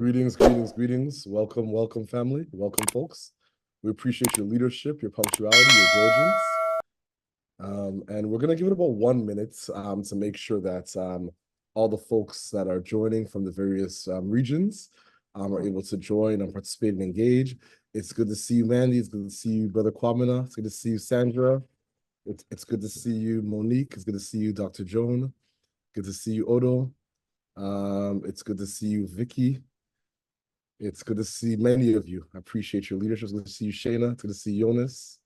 Greetings, greetings, greetings. Welcome, welcome, family. Welcome, folks. We appreciate your leadership, your punctuality, your diligence. And we're going to give it about 1 minute to make sure that all the folks that are joining from the various regions are able to join and participate and engage. It's good to see you, Mandy. It's good to see you, Brother Kwamina. It's good to see you, Sandra. It's good to see you, Monique. It's good to see you, Dr. Joan. Good to see you, Odo. It's good to see you, Vicky. It's good to see many of you. I appreciate your leadership. It's good to see you, Shayna. It's good to see Jonas.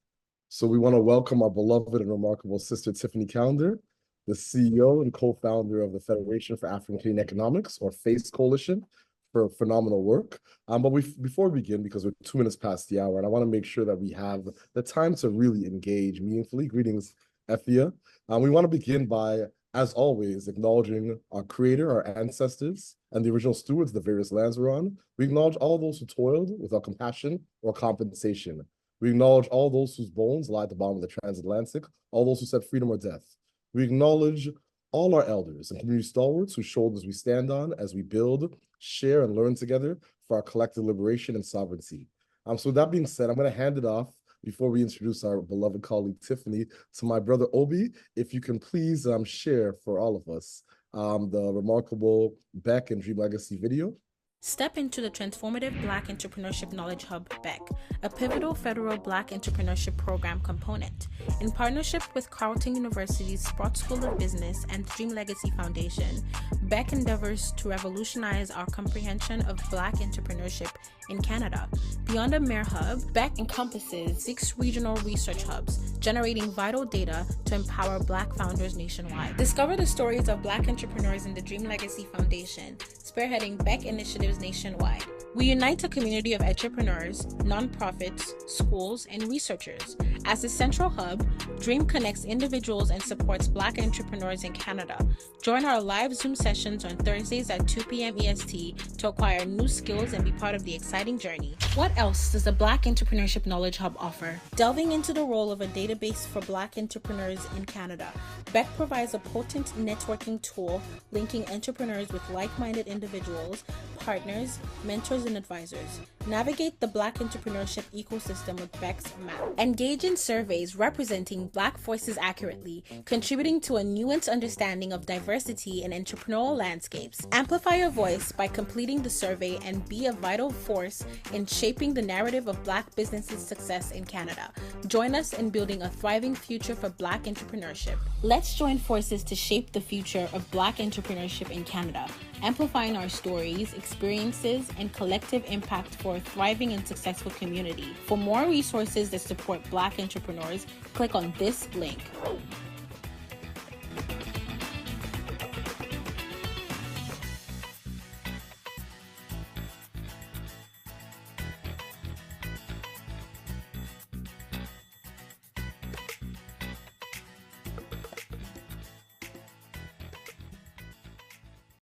So we want to welcome our beloved and remarkable sister, Tiffany Callender, the CEO and co-founder of the Federation for African Canadian Economics, or FACE Coalition, for phenomenal work. But before we begin, because we're 2 minutes past the hour, and I want to make sure that we have the time to really engage meaningfully. Greetings, Ethia. We want to begin by, as always, acknowledging our creator, our ancestors, and the original stewards of the various lands we're on. We acknowledge all those who toiled without compassion or compensation. We acknowledge all those whose bones lie at the bottom of the transatlantic, all those who said freedom or death. We acknowledge all our elders and community stalwarts whose shoulders we stand on as we build, share, and learn together for our collective liberation and sovereignty. So with that being said, I'm going to hand it off before we introduce our beloved colleague, Tiffany, to my brother, Obi. If you can please share for all of us the remarkable Beck and Dream Legacy video. Step into the transformative Black Entrepreneurship Knowledge Hub, BEC, a pivotal federal Black entrepreneurship program component. In partnership with Cote University's Sprott School of Business and Dream Legacy Foundation, BEC endeavors to revolutionize our comprehension of Black entrepreneurship in Canada. Beyond a mere hub, BEC encompasses 6 regional research hubs, generating vital data to empower Black founders nationwide. Discover the stories of Black entrepreneurs in the Dream Legacy Foundation, spearheading BEC initiatives nationwide. We unite a community of entrepreneurs, nonprofits, schools, and researchers. As a central hub, Dream connects individuals and supports Black entrepreneurs in Canada. Join our live Zoom sessions on Thursdays at 2 p.m. EST to acquire new skills and be part of the exciting journey. What else does the Black Entrepreneurship Knowledge Hub offer? Delving into the role of a database for Black entrepreneurs in Canada, BEC provides a potent networking tool linking entrepreneurs with like-minded individuals, partners, mentors, and advisors. Navigate the Black entrepreneurship ecosystem with BEC's map. Engage in surveys representing Black voices accurately, contributing to a nuanced understanding of diversity in entrepreneurial landscapes. Amplify your voice by completing the survey and be a vital force in shaping the narrative of Black businesses' success in Canada. Join us in building a thriving future for Black entrepreneurship. Let's join forces to shape the future of Black entrepreneurship in Canada, amplifying our stories, experiences, and collective impact for a thriving and successful community. For more resources that support Black entrepreneurs, click on this link.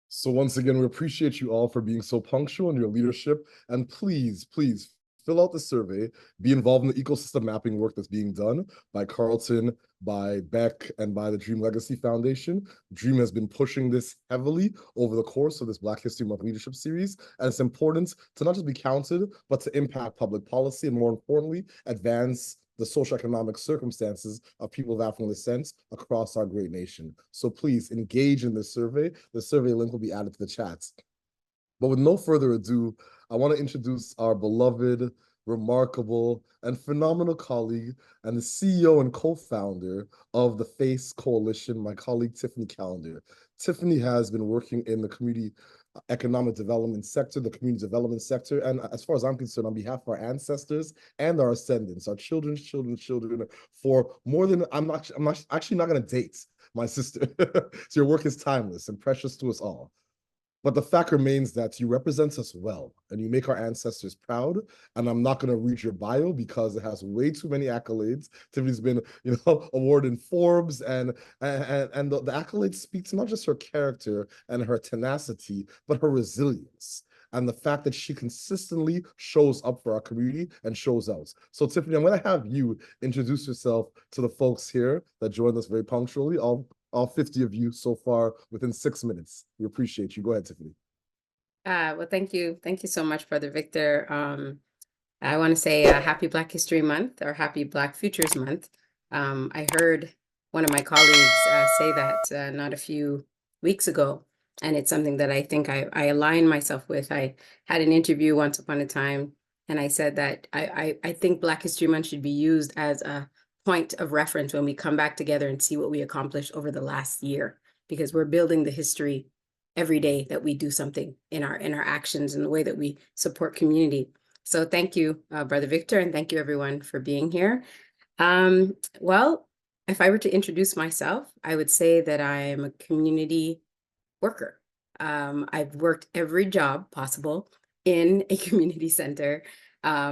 So once again, we appreciate you all for being so punctual in your leadership. And please, please fill out the survey, be involved in the ecosystem mapping work that's being done by Carlton, by Beck, and by the Dream Legacy Foundation. Dream has been pushing this heavily over the course of this Black History Month leadership series. And it's important to not just be counted, but to impact public policy and, more importantly, advance the socioeconomic circumstances of people of African descent across our great nation. So please engage in this survey. The survey link will be added to the chat. But with no further ado, I want to introduce our beloved, remarkable, and phenomenal colleague and the CEO and co-founder of the FACE Coalition, my colleague Tiffany Callender. Tiffany has been working in the community economic development sector, the community development sector, and as far as I'm concerned, on behalf of our ancestors and our ascendants, our children's children, for more than I'm actually not going to date my sister. So your work is timeless and precious to us all. But the fact remains that you represent us well and you make our ancestors proud. And I'm not going to read your bio because it has way too many accolades. Tiffany's been, awarded in Forbes, and the accolades speak to not just her character and her tenacity, but her resilience. And the fact that she consistently shows up for our community and shows out. So Tiffany, I'm going to have you introduce yourself to the folks here that joined us very punctually. All 50 of you so far within 6 minutes. We appreciate you. Go ahead, Tiffany. Well, thank you. Thank you so much, Brother Victor. I want to say Happy Black History Month or Happy Black Futures Month. I heard one of my colleagues say that not a few weeks ago, and it's something that I think I align myself with. I had an interview once upon a time, and I said that I think Black History Month should be used as a point of reference when we come back together and see what we accomplished over the last year, because we're building the history every day that we do something in our actions and the way that we support community. So thank you, Brother Victor, and thank you everyone for being here. Well, if I were to introduce myself, I would say that I am a community worker. I've worked every job possible in a community center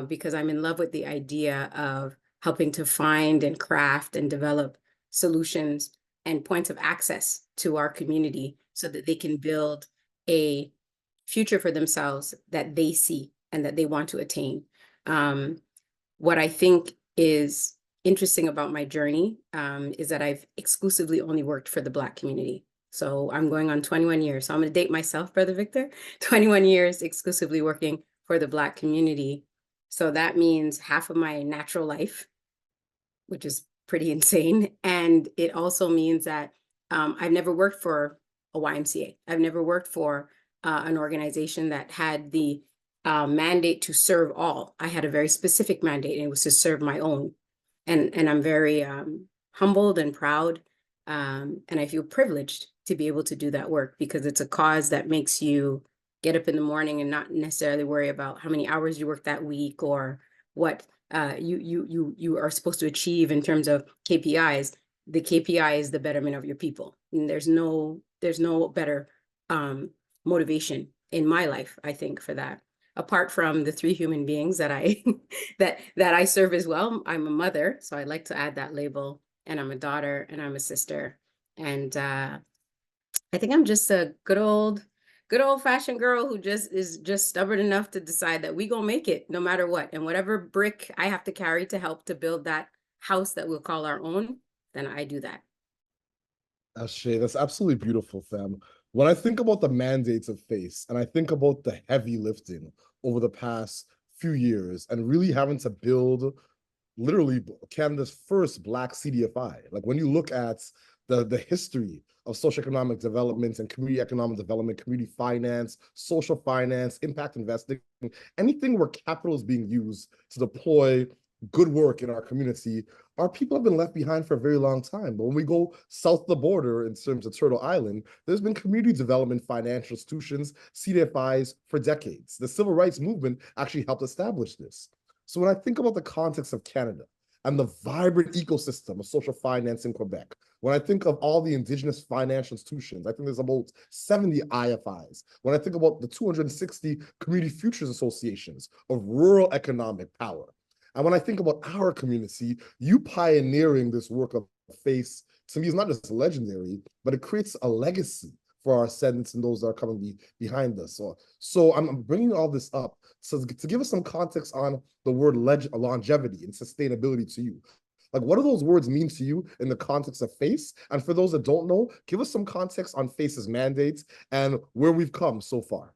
because I'm in love with the idea of helping to find and craft and develop solutions and points of access to our community so that they can build a future for themselves that they see and that they want to attain. What I think is interesting about my journey is that I've exclusively only worked for the Black community. So I'm going on 21 years. So I'm going to date myself, Brother Victor, 21 years exclusively working for the Black community. So that means half of my natural life, which is pretty insane. And it also means that I've never worked for a YMCA. I've never worked for an organization that had the mandate to serve all. I had a very specific mandate, and it was to serve my own. And I'm very humbled and proud. And I feel privileged to be able to do that work because it's a cause that makes you get up in the morning and not necessarily worry about how many hours you work that week or what you are supposed to achieve in terms of KPIs. The KPI is the betterment of your people. And there's no better motivation in my life, I think, for that. Apart from the 3 human beings that I that I serve as well. I'm a mother, so I like to add that label, and I'm a daughter, and I'm a sister, and I think I'm just a good old fashioned girl who is just stubborn enough to decide that we gonna make it no matter what, and whatever brick I have to carry to help to build that house that we'll call our own, then I do that. Ashay, that's absolutely beautiful, fam. When I think about the mandates of FACE and I think about the heavy lifting over the past few years and really having to build literally Canada's first Black CDFI, like when you look at the history of socioeconomic development and community economic development, community finance, social finance, impact investing, anything where capital is being used to deploy good work in our community, our people have been left behind for a very long time. But when we go south of the border in terms of Turtle Island, there's been community development financial institutions, CDFIs, for decades. The civil rights movement actually helped establish this. So when I think about the context of Canada and the vibrant ecosystem of social finance in Quebec, when I think of all the Indigenous financial institutions, I think there's about 70 IFIs. When I think about the 260 community futures associations of rural economic power, and when I think about our community, you pioneering this work of FACE, to me, is not just legendary, but it creates a legacy for our ascendants and those that are coming behind us. So I'm bringing all this up to give us some context on the word longevity and sustainability to you. Like, what do those words mean to you in the context of FACE? And for those that don't know, give us some context on FACE's mandates and where we've come so far.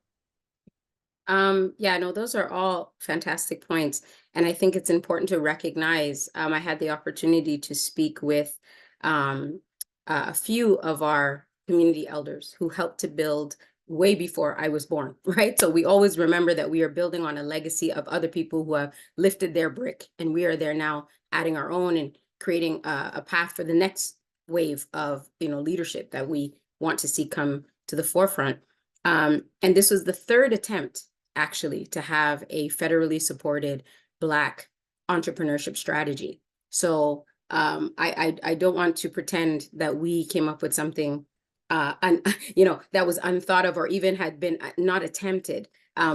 Yeah, no, those are all fantastic points. And I think it's important to recognize, I had the opportunity to speak with a few of our community elders who helped to build way before I was born, right? So we always remember that we are building on a legacy of other people who have lifted their brick, and we are there now adding our own and creating a path for the next wave of, leadership that we want to see come to the forefront. And this was the 3rd attempt actually to have a federally supported Black entrepreneurship strategy. So I don't want to pretend that we came up with something that was unthought of or even had been not attempted.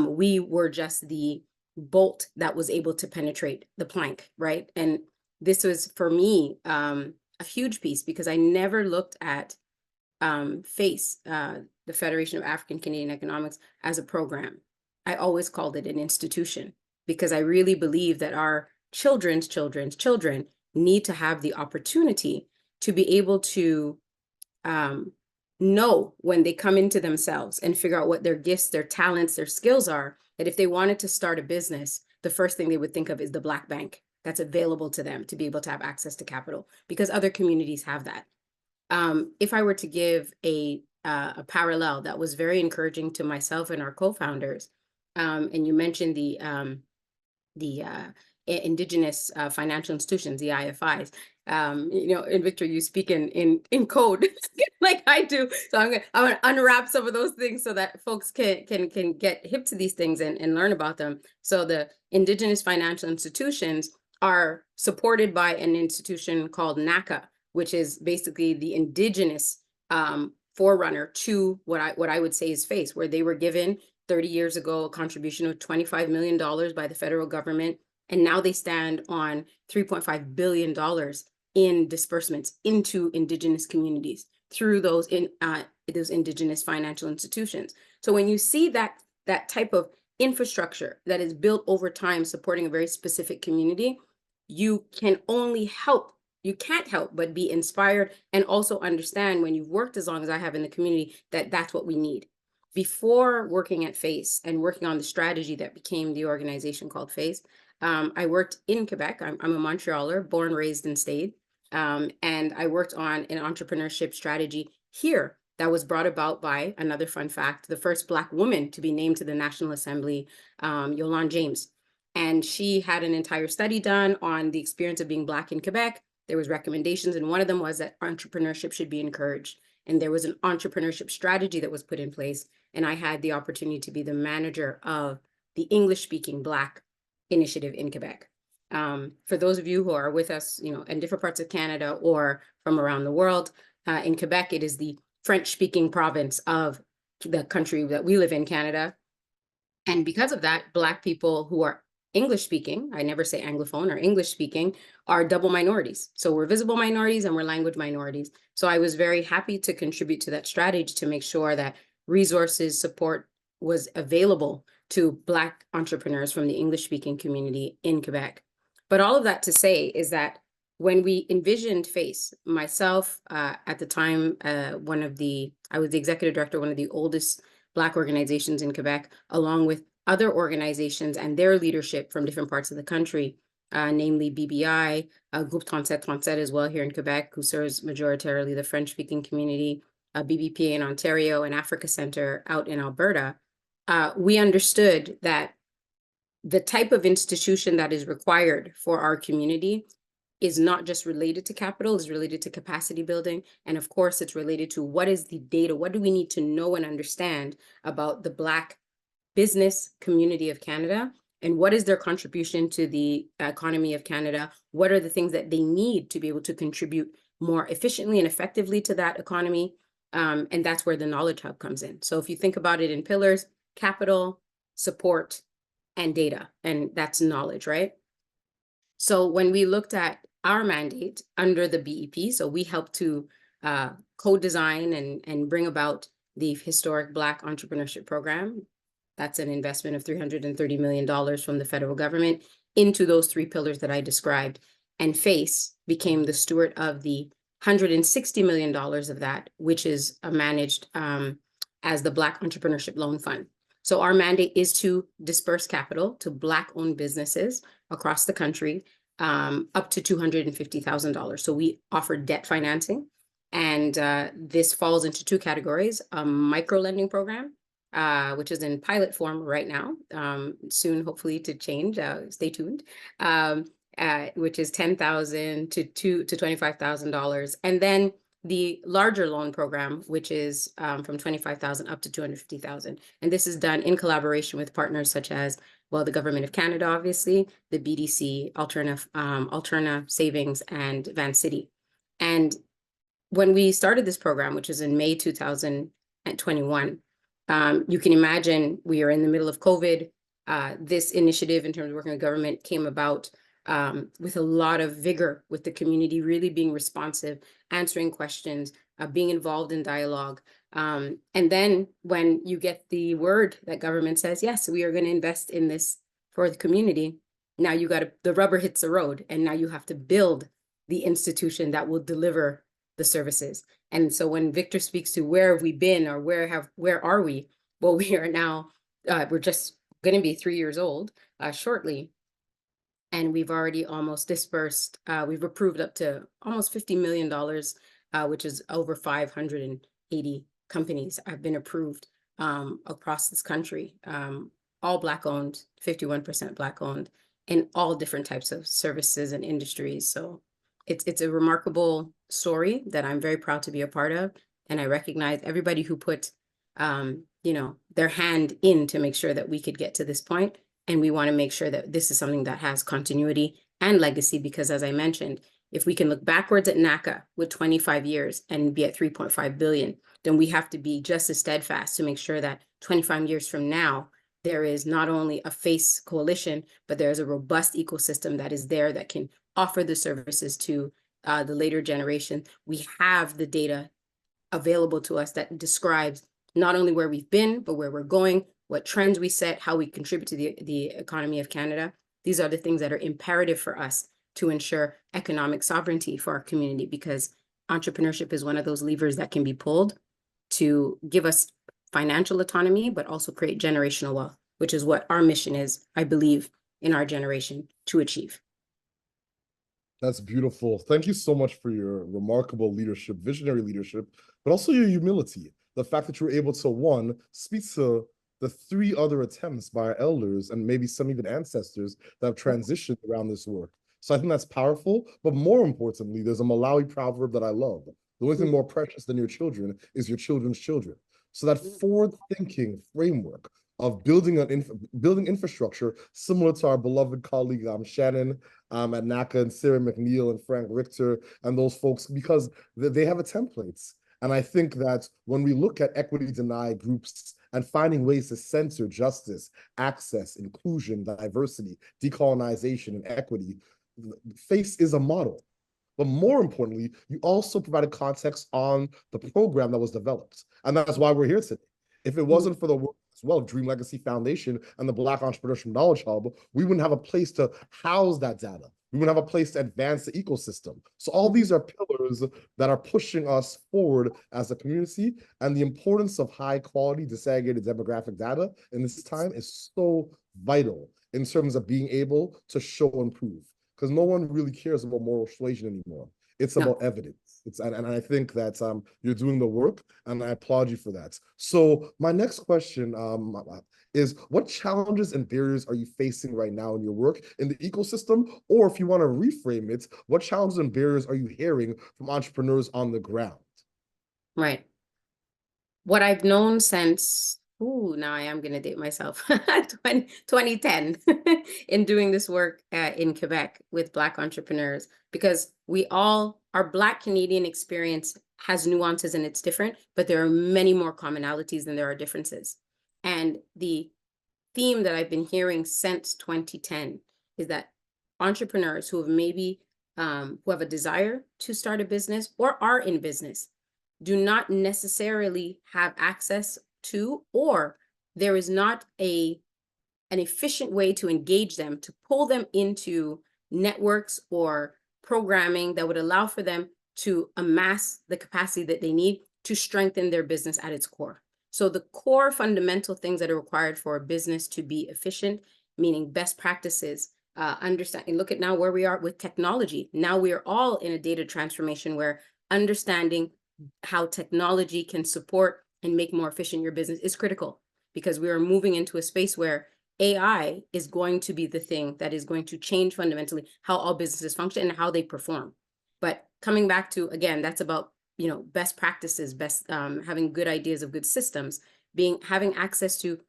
We were just the bolt that was able to penetrate the plank, right? And this was for me a huge piece because I never looked at FACE, the Federation of African Canadian Economics, as a program. I always called it an institution because I really believe that our children's need to have the opportunity to be able to know when they come into themselves and figure out what their gifts, their talents, their skills are, that if they wanted to start a business, the first thing they would think of is the Black bank that's available to them to be able to have access to capital, because other communities have that. If I were to give a parallel that was very encouraging to myself and our co-founders, and you mentioned the indigenous financial institutions, the IFIs. And Victor, you speak in code like I do. So I'm gonna unwrap some of those things so that folks can get hip to these things and learn about them. So the indigenous financial institutions are supported by an institution called NACA, which is basically the indigenous forerunner to what I would say is FACE, where they were given 30 years ago a contribution of $25 million by the federal government, and now they stand on $3.5 billion in disbursements into indigenous communities through those indigenous financial institutions. So when you see that type of infrastructure that is built over time supporting a very specific community, you can't help but be inspired and also understand, when you've worked as long as I have in the community, that that's what we need. Before working at FACE and working on the strategy that became the organization called FACE, I worked in Quebec. I'm a Montrealer, born, raised, and stayed. And I worked on an entrepreneurship strategy here that was brought about by, another fun fact, the first Black woman to be named to the National Assembly, Yolande James. And she had an entire study done on the experience of being Black in Quebec. There was recommendations, and one of them was that entrepreneurship should be encouraged. And there was an entrepreneurship strategy that was put in place. And I had the opportunity to be the manager of the English-speaking Black initiative in Quebec. For those of you who are with us, in different parts of Canada or from around the world, in Quebec, it is the French-speaking province of the country that we live in, Canada. And because of that, Black people who are English-speaking, I never say Anglophone, or English-speaking, are double minorities. So we're visible minorities and we're language minorities. So I was very happy to contribute to that strategy to make sure that resources, support was available to Black entrepreneurs from the English-speaking community in Quebec. But all of that to say is that when we envisioned FACE, myself, at the time, I was the executive director of one of the oldest Black organizations in Quebec, along with other organizations and their leadership from different parts of the country, namely BBI, Groupe 3737 as well here in Quebec, who serves majoritarily the French-speaking community, BBPA in Ontario, and Africa Center out in Alberta. We understood that the type of institution that is required for our community is not just related to capital, it's related to capacity building. And of course, it's related to what is the data, what do we need to know and understand about the Black business community of Canada, and what is their contribution to the economy of Canada? What are the things that they need to be able to contribute more efficiently and effectively to that economy? And that's where the Knowledge Hub comes in. So if you think about it in pillars, capital, support, and data, and that's knowledge, right? So when we looked at our mandate under the BEP, so we helped to co-design and bring about the historic Black Entrepreneurship Program. That's an investment of $330 million from the federal government into those three pillars that I described. And FACE became the steward of the $160 million of that, which is managed as the Black Entrepreneurship Loan Fund. So our mandate is to disperse capital to Black-owned businesses across the country, up to $250,000. So we offer debt financing, and this falls into two categories: a micro-lending program, which is in pilot form right now, soon hopefully to change, stay tuned, which is $10,000 to $25,000. And then the larger loan program, which is from $25,000 up to $250,000. And this is done in collaboration with partners such as, well, the Government of Canada, obviously, the BDC, Alterna Savings, and Van City. And when we started this program, which is in May 2021, you can imagine we are in the middle of COVID. This initiative, in terms of working with government, came about with a lot of vigor, with the community really being responsive, answering questions, being involved in dialogue. And then when you get the word that government says, yes, we are going to invest in this for the community, now the rubber hits the road, and now you have to build the institution that will deliver the services. And so when Victor speaks to where have we been or where are we? Well, we are now, we're just going to be 3 years old shortly. And we've already almost dispersed, we've approved up to almost $50 million, which is over 580 companies have been approved across this country, all Black owned, 51% Black owned, in all different types of services and industries. So it's a remarkable story that I'm very proud to be a part of. And I recognize everybody who put, their hand in to make sure that we could get to this point. And we want to make sure that this is something that has continuity and legacy, because as I mentioned, if we can look backwards at NACA with 25 years and be at 3.5 billion, then we have to be just as steadfast to make sure that 25 years from now, there is not only a FACE coalition, but there's a robust ecosystem that is there that can offer the services to the later generation. We have the data available to us that describes not only where we've been, but where we're going, what trends we set, how we contribute to the economy of Canada. These are the things that are imperative for us to ensure economic sovereignty for our community, because entrepreneurship is one of those levers that can be pulled to give us financial autonomy, but also create generational wealth, which is what our mission is, I believe, in our generation to achieve. That's beautiful. Thank you so much for your remarkable leadership, visionary leadership, but also your humility. The fact that you were able to, one, speak to the 3 other attempts by our elders and maybe some even ancestors that have transitioned around this work. So I think that's powerful, but more importantly, there's a Malawi proverb that I love. The only thing more precious than your children is your children's children. So that forward-thinking framework of building infrastructure similar to our beloved colleague Shannon at NACA, and Sarah McNeil and Frank Richter and those folks, because they have a template. And I think that when we look at equity denied groups and finding ways to center justice, access, inclusion, diversity, decolonization, and equity, FACE is a model. But more importantly, you also provided context on the program that was developed. And that's why we're here today. If it wasn't for the work as well, Dream Legacy Foundation and the Black Entrepreneurship Knowledge Hub, we wouldn't have a place to house that data. We wouldn't have a place to advance the ecosystem. So all these are pillars that are pushing us forward as a community. And the importance of high quality disaggregated demographic data in this time is so vital in terms of being able to show and prove. Because no one really cares about moral persuasion anymore. It's about evidence. And I think that you're doing the work, and I applaud you for that. So my next question is, what challenges and barriers are you facing right now in your work in the ecosystem? Or if you want to reframe it, what challenges and barriers are you hearing from entrepreneurs on the ground? Right. What I've known since, now I am going to date myself, 2010, in doing this work in Quebec with Black entrepreneurs, because our Black Canadian experience has nuances and it's different, but there are many more commonalities than there are differences. And the theme that I've been hearing since 2010 is that entrepreneurs who have maybe, who have a desire to start a business or are in business do not necessarily have access to, or there is not an efficient way to engage them, to pull them into networks or programming that would allow for them to amass the capacity that they need to strengthen their business at its core. So the core fundamental things that are required for a business to be efficient, meaning best practices, understanding, look at now where we are with technology. Now we are all in a data transformation where understanding how technology can support and make more efficient your business is critical, because we are moving into a space where AI is going to be the thing that is going to change fundamentally how all businesses function and how they perform. But coming back to, again, that's about, best practices, having good ideas of good systems, having access to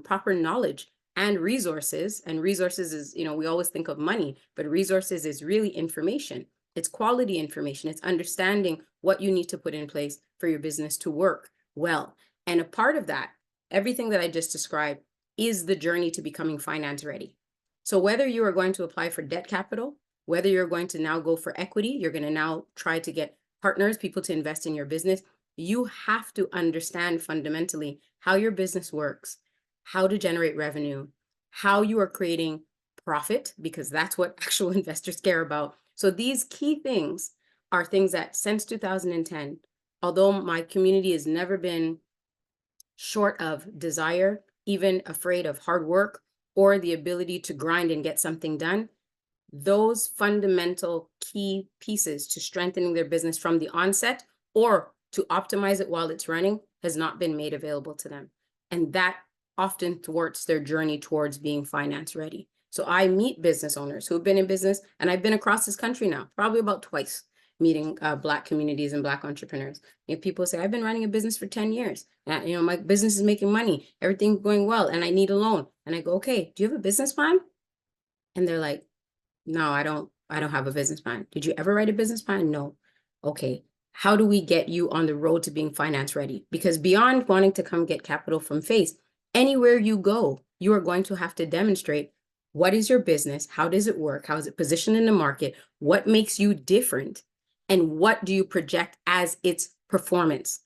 proper knowledge and resources. And resources is, we always think of money, but resources is really information. It's quality information. It's understanding what you need to put in place for your business to work well. And a part of that, everything that I just described, is the journey to becoming finance ready. So whether you are going to apply for debt capital, whether you're going to now go for equity, you're going to now try to get partners, people to invest in your business, you have to understand fundamentally how your business works, how to generate revenue, how you are creating profit, because that's what actual investors care about. So these key things are things that since 2010, although my community has never been short of desire, even afraid of hard work or the ability to grind and get something done, those fundamental key pieces to strengthening their business from the onset or to optimize it while it's running has not been made available to them. And that often thwarts their journey towards being finance ready. So I meet business owners who've been in business, and I've been across this country now, probably about twice, meeting Black communities and Black entrepreneurs. And people say, I've been running a business for 10 years. And, my business is making money, everything's going well, and I need a loan. And I go, okay, do you have a business plan? And they're like, no, I don't have a business plan. Did you ever write a business plan? No. Okay. How do we get you on the road to being finance ready? Because beyond wanting to come get capital from Face, anywhere you go, you are going to have to demonstrate what is your business? How does it work? How is it positioned in the market? What makes you different? And what do you project as its performance?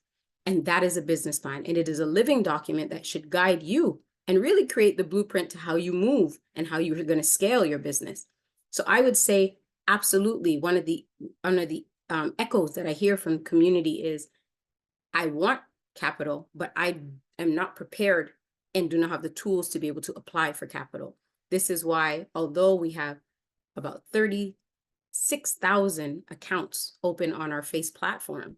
And that is a business plan. And it is a living document that should guide you and really create the blueprint to how you move and how you're going to scale your business. So I would say absolutely one of the echoes that I hear from the community is, I want capital, but I am not prepared and do not have the tools to be able to apply for capital. This is why, although we have about 36,000 accounts open on our Face platform,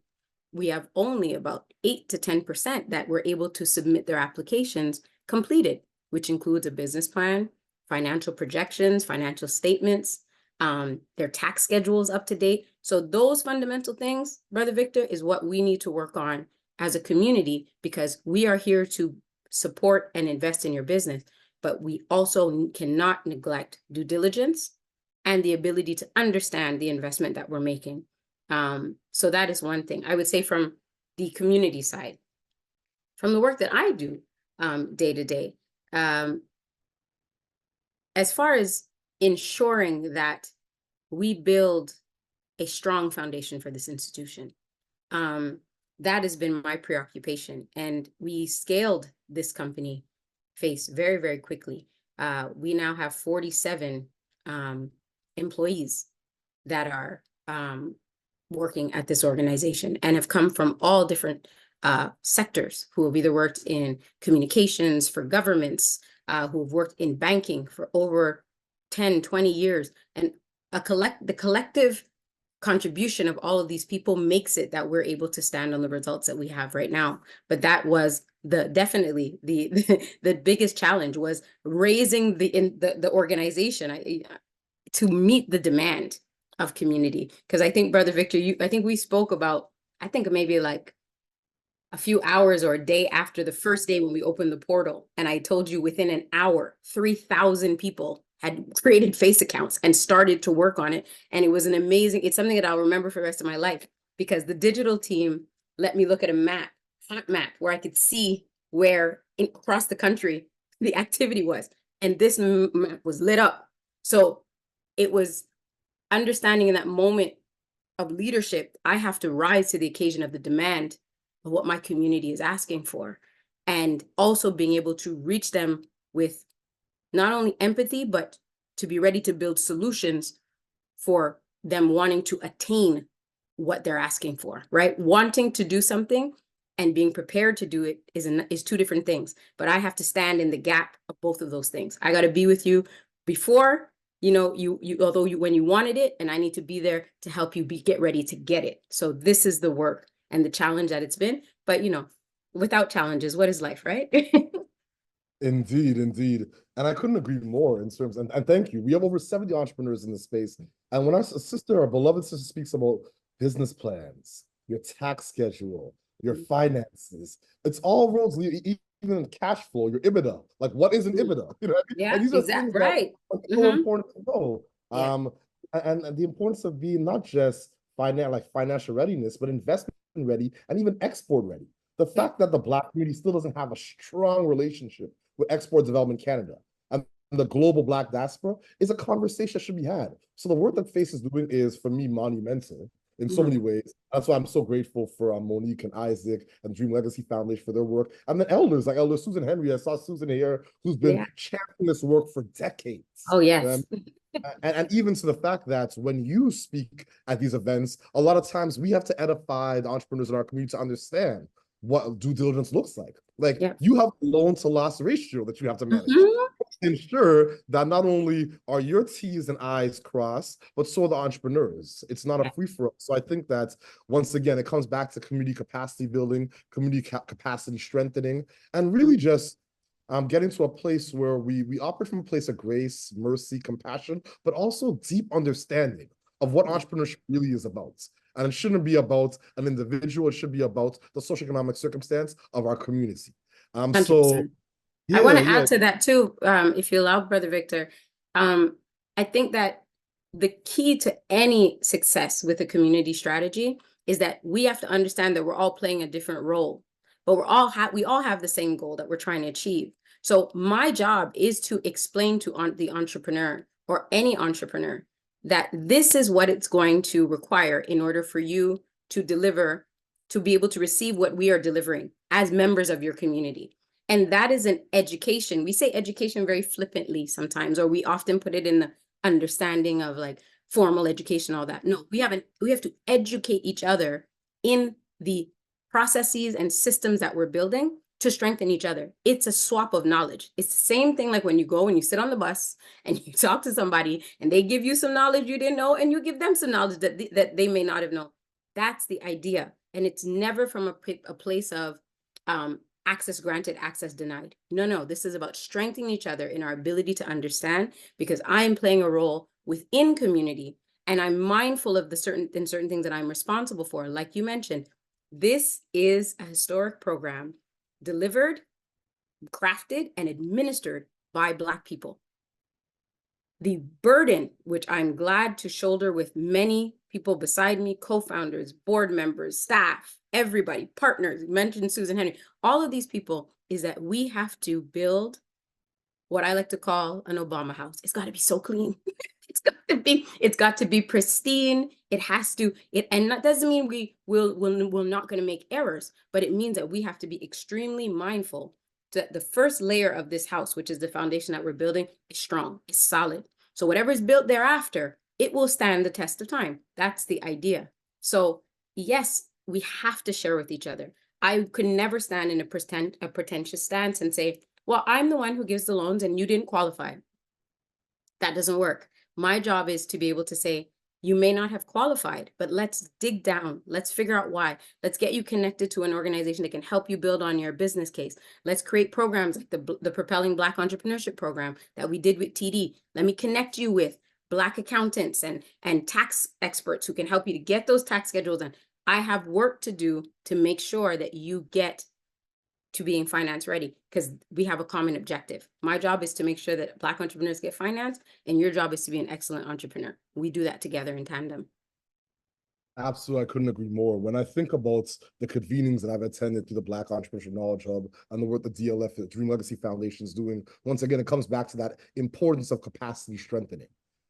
we have only about 8 to 10% that were able to submit their applications completed, which includes a business plan, financial projections, financial statements, their tax schedules up to date. So those fundamental things, Brother Victor, is what we need to work on as a community, because we are here to support and invest in your business, but we also cannot neglect due diligence and the ability to understand the investment that we're making. So that is one thing I would say from the community side. From the work that I do day to day, as far as ensuring that we build a strong foundation for this institution, that has been my preoccupation. And we scaled this company, Face, very, very quickly. We now have 47 employees that are working at this organization and have come from all different sectors, who have either worked in communications for governments, who have worked in banking for over 10, 20 years. And the collective contribution of all of these people makes it that we're able to stand on the results that we have right now. But that was definitely the biggest challenge, was raising the organization to meet the demand of community. Because I think, Brother Victor, I think we spoke about, I think maybe like a few hours or a day after the first day when we opened the portal. And I told you within an hour, 3,000 people had created Face accounts and started to work on it. And it was it's something that I'll remember for the rest of my life, because the digital team let me look at a hot map, where I could see where across the country the activity was. And this map was lit up. So it was understanding in that moment of leadership, I have to rise to the occasion of the demand of what my community is asking for. And also being able to reach them with not only empathy, but to be ready to build solutions for them wanting to attain what they're asking for, right? Wanting to do something and being prepared to do it is two different things. But I have to stand in the gap of both of those things. I got to be with you before, when you wanted it, and I need to be there to help you get ready to get it. So this is the work and the challenge that it's been. But, without challenges, what is life, right? Indeed, indeed. And I couldn't agree more in terms, and thank you. We have over 70 entrepreneurs in the space. And when our beloved sister speaks about business plans, your tax schedule, your finances, it's all roads lead, even cash flow, your EBITDA. Like, what is an EBITDA? Yeah, and these are things right. that are so important to know. Yeah. And the importance of being not just financial readiness, but investment ready and even export ready. The fact that the Black community still doesn't have a strong relationship with Export Development Canada and the global Black diaspora is a conversation that should be had. So the work that Face is doing is, for me, monumental in so many ways. That's why I'm so grateful for Monique and Isaac and Dream Legacy Foundation for their work. And then elders like Elder Susan Henry. I saw Susan here, who's been championing this work for decades. Oh, yes. And even to the fact that when you speak at these events, a lot of times we have to edify the entrepreneurs in our community to understand what due diligence looks like. Like Yeah. you have a loan to loss ratio that you have to manage. Mhm. Ensure that not only are your T's and I's crossed, but so are the entrepreneurs. It's not a Yeah. free for all. So I think that once again, it comes back to community capacity building, community capacity strengthening, and really just getting to a place where we operate from a place of grace, mercy, compassion, but also deep understanding of what entrepreneurship really is about. And it shouldn't be about an individual, it should be about the socioeconomic circumstance of our community. So 100%. I want yeah, to yeah. add to that too, if you allow, Brother Victor. I think that the key to any success with a community strategy is that we have to understand that we're all playing a different role, but we all have the same goal that we're trying to achieve. So my job is to explain to the entrepreneur or any entrepreneur that this is what it's going to require in order for you to deliver, to be able to receive what we are delivering as members of your community. And that is an education. We say education very flippantly sometimes, or we often put it in the understanding of like formal education, all that. No, we have to educate each other in the processes and systems that we're building to strengthen each other. It's a swap of knowledge. It's the same thing like when you go and you sit on the bus and you talk to somebody and they give you some knowledge you didn't know and you give them some knowledge that they may not have known. That's the idea. And it's never from a place of access granted, access denied. No, this is about strengthening each other in our ability to understand, because I'm playing a role within community and I'm mindful of the certain things that I'm responsible for. Like you mentioned, this is a historic program delivered, crafted, and administered by Black people. The burden, which I'm glad to shoulder with many people beside me, co-founders, board members, staff, everybody, partners, mentioned Susan Henry, all of these people, is that we have to build what I like to call an Obama house. It's got to be so clean. It's got to be pristine. It has to, and that doesn't mean we're not going to make errors, but it means that we have to be extremely mindful that the first layer of this house, which is the foundation that we're building, is strong, is solid. So whatever is built thereafter, it will stand the test of time. That's the idea. So yes, we have to share with each other. I could never stand in a pretentious stance and say, well, I'm the one who gives the loans and you didn't qualify. That doesn't work. My job is to be able to say, you may not have qualified, but let's dig down. Let's figure out why. Let's get you connected to an organization that can help you build on your business case. Let's create programs like the Propelling Black Entrepreneurship Program that we did with TD. Let me connect you with Black accountants and tax experts who can help you to get those tax schedules done. I have work to do to make sure that you get to being finance ready, because we have a common objective. My job is to make sure that Black entrepreneurs get financed, and your job is to be an excellent entrepreneur. We do that together in tandem. Absolutely, I couldn't agree more. When I think about the convenings that I've attended through the Black Entrepreneurship Knowledge Hub and the work the DLF, the Dream Legacy Foundation, is doing, once again, it comes back to that importance of capacity strengthening.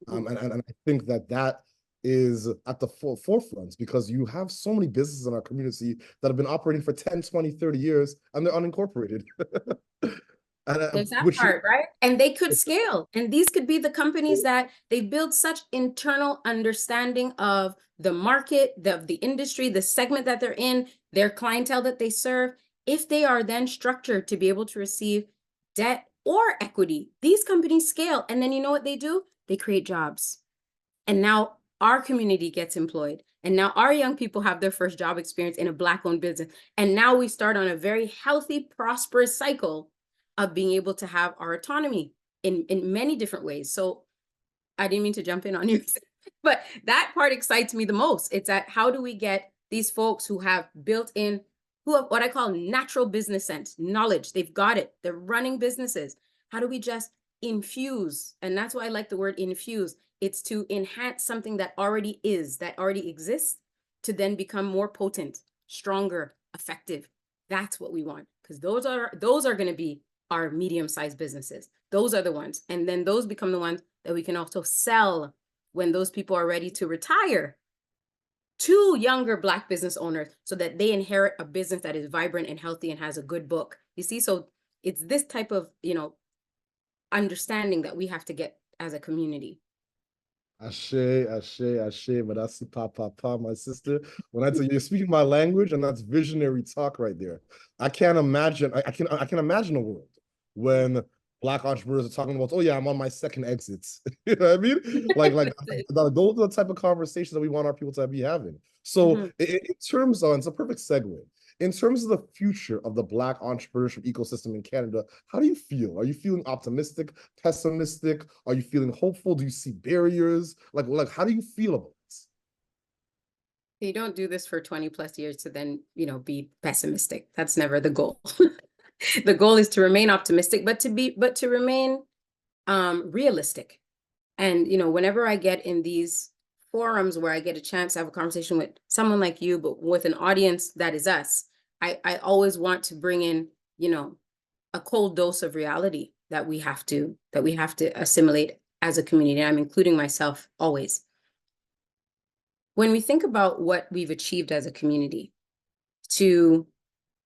And I think that that is at the forefront, because you have so many businesses in our community that have been operating for 10, 20, 30 years and they're unincorporated. There's that Which part, right? And they could scale. And these could be the companies that they build such internal understanding of the market, the industry, the segment that they're in, their clientele that they serve. If they are then structured to be able to receive debt or equity, these companies scale. And then you know what they do? They create jobs. And now our community gets employed. And now our young people have their first job experience in a Black-owned business. And now we start on a very healthy, prosperous cycle of being able to have our autonomy in many different ways. So I didn't mean to jump in on you, but that part excites me the most. It's that how do we get these folks who have built in, who have what I call natural business sense, knowledge, they've got it, they're running businesses. How do we just infuse? And that's why I like the word infuse. It's to enhance something that already exists, to then become more potent, stronger, effective. That's what we want, because those are going to be our medium-sized businesses. Those are the ones. And then those become the ones that we can also sell when those people are ready to retire to younger Black business owners, so that they inherit a business that is vibrant and healthy and has a good book. You see, so it's this type of, understanding that we have to get as a community. Ashe, ashe, ashe, madasi pa pa pa, my sister. When I tell you, you're speaking my language, and that's visionary talk right there. I can't imagine. I can imagine a world when Black entrepreneurs are talking about, oh yeah, I'm on my second exit. You know what I mean? Those are the type of conversations that we want our people to be having. So Mhm. in terms of, it's a perfect segue. In terms of the future of the Black entrepreneurship ecosystem in Canada, how do you feel? Are you feeling optimistic, pessimistic? Are you feeling hopeful? Do you see barriers? How do you feel about this? You don't do this for 20 plus years to then, be pessimistic. That's never the goal. The goal is to remain optimistic, but to remain realistic. And, whenever I get in these forums where I get a chance to have a conversation with someone like you, but with an audience that is us, I always want to bring in, a cold dose of reality that we have to assimilate as a community. And I'm including myself always. When we think about what we've achieved as a community, to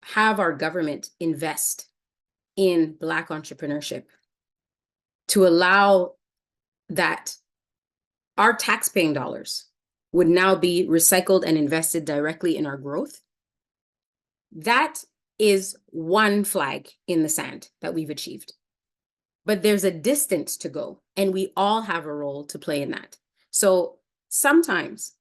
have our government invest in Black entrepreneurship, to allow that our taxpaying dollars would now be recycled and invested directly in our growth, that is one flag in the sand that we've achieved. But there's a distance to go, and we all have a role to play in that. So sometimes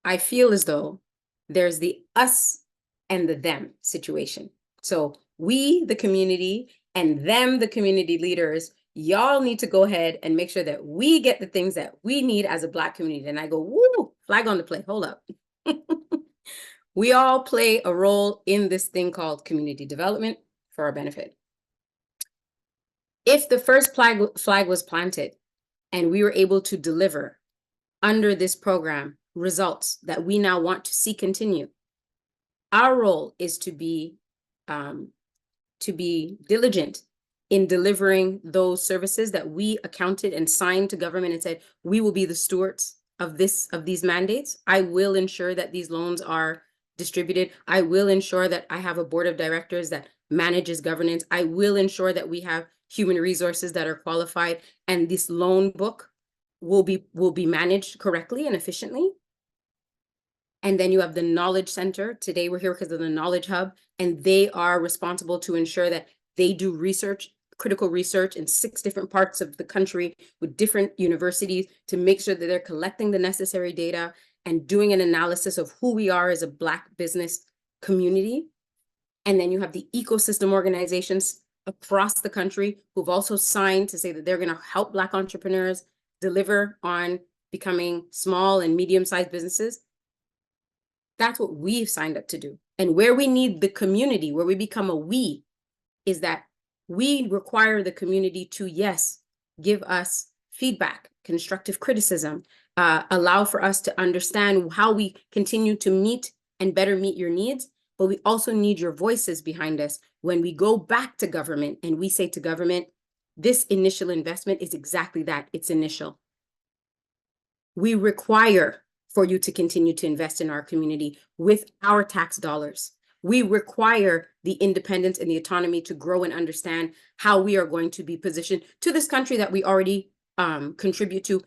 I feel as though there's the us and the them situation. So we, the community, and them, the community leaders, y'all need to go ahead and make sure that we get the things that we need as a Black community. And I go, woo, flag on the play, hold up. We all play a role in this thing called community development for our benefit. If the first flag was planted and we were able to deliver under this program results that we now want to see continue, our role is to be diligent in delivering those services that we accounted and signed to government and said, we will be the stewards of these mandates. I will ensure that these loans are distributed. I will ensure that I have a board of directors that manages governance. I will ensure that we have human resources that are qualified, and this loan book will be managed correctly and efficiently. And then you have the Knowledge Center. Today we're here because of the Knowledge Hub, and they are responsible to ensure that they do research, critical research in 6 different parts of the country with different universities to make sure that they're collecting the necessary data and doing an analysis of who we are as a Black business community. And then you have the ecosystem organizations across the country who've also signed to say that they're going to help Black entrepreneurs deliver on becoming small and medium-sized businesses. That's what we've signed up to do. And where we need the community, where we become a we, is that we require the community to, yes, give us feedback, constructive criticism, allow for us to understand how we continue to meet and better meet your needs. But we also need your voices behind us when we go back to government and we say to government, this initial investment is exactly that, it's initial. We require for you to continue to invest in our community with our tax dollars. We require the independence and the autonomy to grow and understand how we are going to be positioned to this country that we already contribute to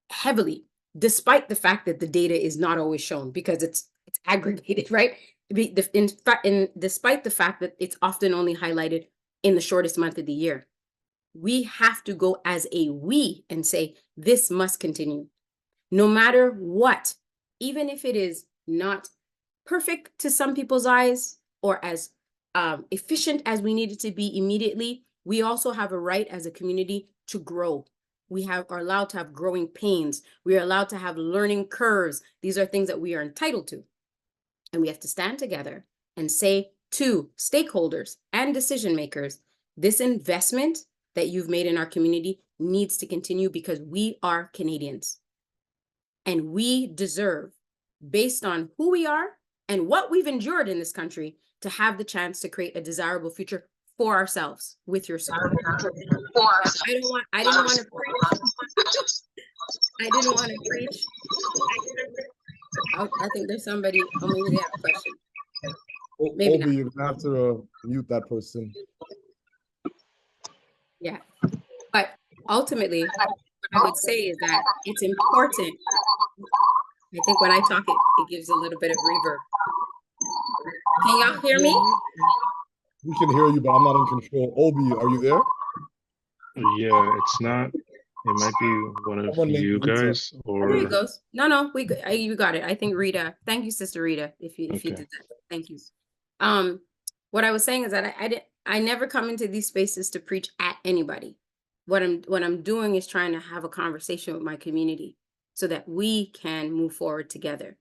heavily, despite the fact that the data is not always shown because it's aggregated, right? Despite the fact that it's often only highlighted in the shortest month of the year. We have to go as a we and say, this must continue. No matter what, even if it is not perfect to some people's eyes or as efficient as we need it to be immediately, we also have a right as a community to grow. We are allowed to have growing pains. We are allowed to have learning curves. These are things that we are entitled to. And we have to stand together and say to stakeholders and decision makers, this investment that you've made in our community needs to continue because we are Canadians. And we deserve, based on who we are and what we've endured in this country, to have the chance to create a desirable future for ourselves with your support. I didn't want to preach. I think there's somebody, or maybe they have a question. Maybe Obi, you're gonna have to mute that person. Yeah. But ultimately, what I would say is that it's important. I think when I talk, it gives a little bit of reverb. Can y'all hear me? We can hear you, but I'm not in control. Obi, are you there? Yeah, it's not. It might be one of Someone named you Rita. guys, Oh, there he or goes. No, you got it. I think Rita. Thank you, Sister Rita, if you okay. did that. Thank you. What I was saying is that I never come into these spaces to preach at anybody. What I'm doing is trying to have a conversation with my community so that we can move forward together.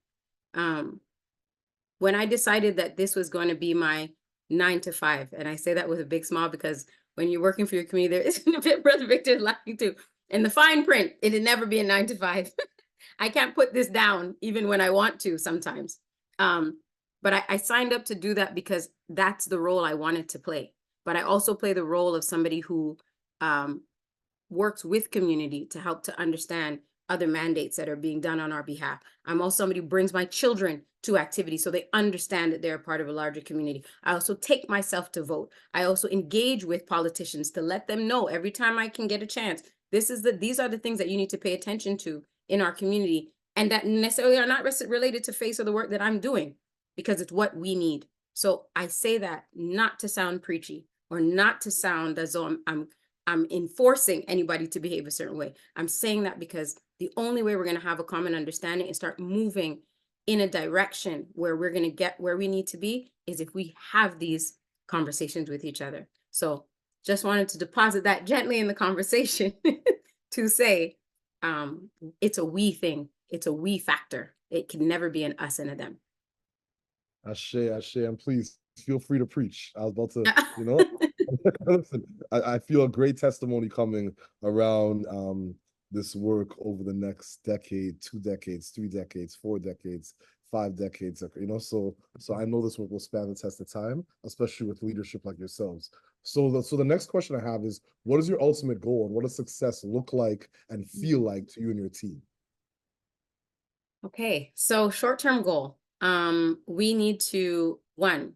When I decided that this was going to be my 9 to 5, and I say that with a big smile because when you're working for your community, there isn't a bit Brother Victor is laughing too. In the fine print, it'd never be a 9 to 5. I can't put this down even when I want to sometimes. But I signed up to do that because that's the role I wanted to play. But I also play the role of somebody who works with community to help to understand other mandates that are being done on our behalf. I'm also somebody who brings my children to activities so they understand that they're part of a larger community. I also take myself to vote. I also engage with politicians to let them know every time I can get a chance. These are the things that you need to pay attention to in our community, and that necessarily are not related to FACE or the work that I'm doing, because it's what we need. So I say that not to sound preachy or not to sound as though I'm enforcing anybody to behave a certain way. I'm saying that because the only way we're going to have a common understanding and start moving in a direction where we're going to get where we need to be is if we have these conversations with each other. So just wanted to deposit that gently in the conversation to say it's a we thing. It's a we factor. It can never be an us and a them. Ashe, and please feel free to preach. I was about to, listen, I feel a great testimony coming around this work over the next decade, 2 decades, 3 decades, 4 decades, 5 decades, so I know this work will span the test of time, especially with leadership like yourselves. So the next question I have is, what is your ultimate goal, and what does success look like and feel like to you and your team? Okay, so short-term goal. We need to, one,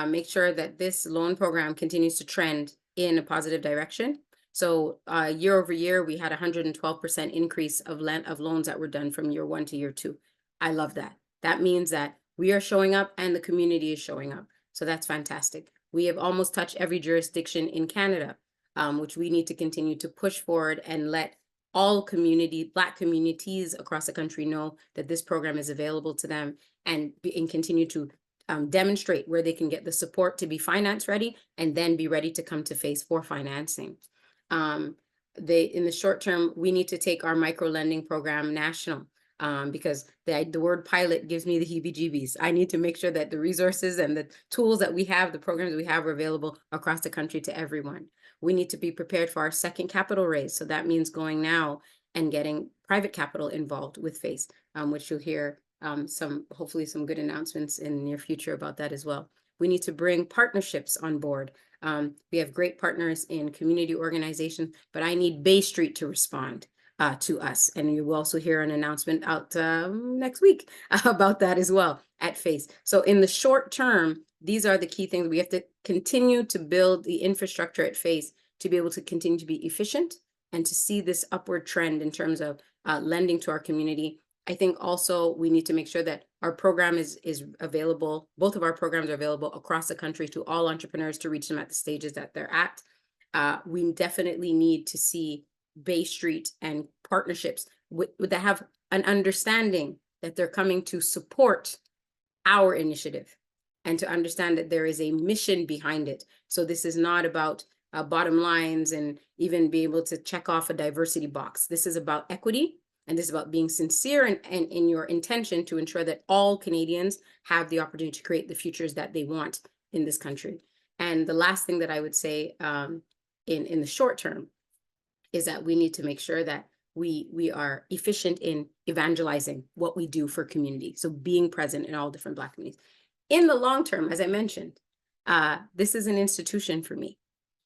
make sure that this loan program continues to trend in a positive direction. So year over year, we had 112% increase of loans that were done from year 1 to year 2. I love that. That means that we are showing up and the community is showing up. So that's fantastic. We have almost touched every jurisdiction in Canada, which we need to continue to push forward and let all Black communities across the country know that this program is available to them, and continue to demonstrate where they can get the support to be finance ready and then be ready to come to FACE for financing. In the short term, we need to take our micro lending program national, because the word pilot gives me the heebie-jeebies. I need to make sure that the resources and the tools that we have, the programs we have, are available across the country to everyone. We need to be prepared for our second capital raise. So that means going now and getting private capital involved with FACE, which you'll hear hopefully some good announcements in the near future about that as well. We need to bring partnerships on board. We have great partners in community organizations, but I need Bay Street to respond to us. And you will also hear an announcement out next week about that as well at FACE. So in the short term, these are the key things. We have to continue to build the infrastructure at FACE to be able to continue to be efficient and to see this upward trend in terms of lending to our community. I think also we need to make sure that our program is available. Both of our programs are available across the country to all entrepreneurs to reach them at the stages that they're at. We definitely need to see Bay Street and partnerships that have an understanding that they're coming to support our initiative and to understand that there is a mission behind it. So this is not about bottom lines and even be able to check off a diversity box. This is about equity, and this is about being sincere and in your intention to ensure that all Canadians have the opportunity to create the futures that they want in this country. And the last thing that I would say in the short term is that we need to make sure that we are efficient in evangelizing what we do for community. So being present in all different Black communities. In the long term, as I mentioned, this is an institution for me.